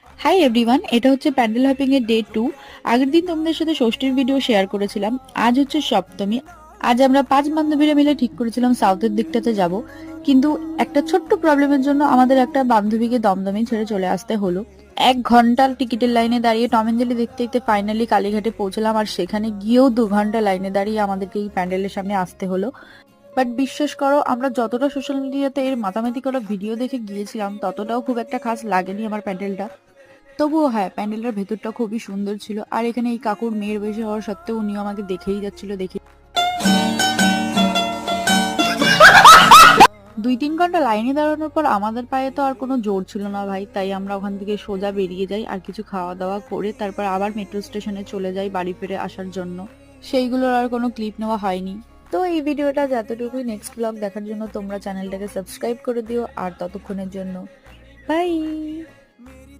Hi everyone, এটা হচ্ছে pandal hopping এর ডে 2। আগের দিন তোমাদের সাথে ষষ্ঠীর ভিডিও শেয়ার করেছিলাম। আজ হচ্ছে সপ্তমী। আজ আমরা 5 বান্ধবীরা মিলে ঠিক করেছিলাম সাউথের দিকটাতে যাব, কিন্তু একটা ছোট্ট প্রবলেমের জন্য আমাদের একটা বান্ধবীকে দমদমে ছেড়ে চলে আসতে হলো। 1 ঘন্টার টিকিটের লাইনে দাঁড়িয়ে টম এন্ড জেরি দেখতে দেখতে ফাইনালি কালীঘাটে পৌঁছলাম, আর সেখানে গিয়েও 2 ঘন্টা লাইনে দাঁড়িয়ে আমাদেরকে এই প্যান্ডেলের সামনে আসতে হলো। বাট বিশ্বাস করো, আমরা যতটা সোশ্যাল মিডিয়াতে এর মাতামাতি করা ভিডিও দেখে গিয়েছিলাম ততটাও খুব একটা খাস লাগেনি আমার প্যান্ডেলটা। তবুও হ্যাঁ, প্যান্ডেলটার ভেতরটা খুবই সুন্দর ছিল। আর এখানে এই কাকুর মেয়ের বয়সী হওয়া সত্ত্বেও উনিও আমাকে দেখেই যাচ্ছিল। দেখে 2-3 ঘন্টা লাইনে দাঁড়ানোর পর আমাদের পায়ে তো আর কোনো জোর ছিল না ভাই, তাই আমরা ওখান থেকে সোজা বেরিয়ে যাই আর কিছু খাওয়া দাওয়া করে তারপর আবার মেট্রো স্টেশনে চলে যাই বাড়ি ফিরে আসার জন্য। সেইগুলোর আর কোনো ক্লিপ নেওয়া হয়নি। তো এই ভিডিওটা যতটুকুই, নেক্সট ব্লগ দেখার জন্য তোমরা চ্যানেলটাকে সাবস্ক্রাইব করে দিও। আর ততক্ষণের জন্য বাই।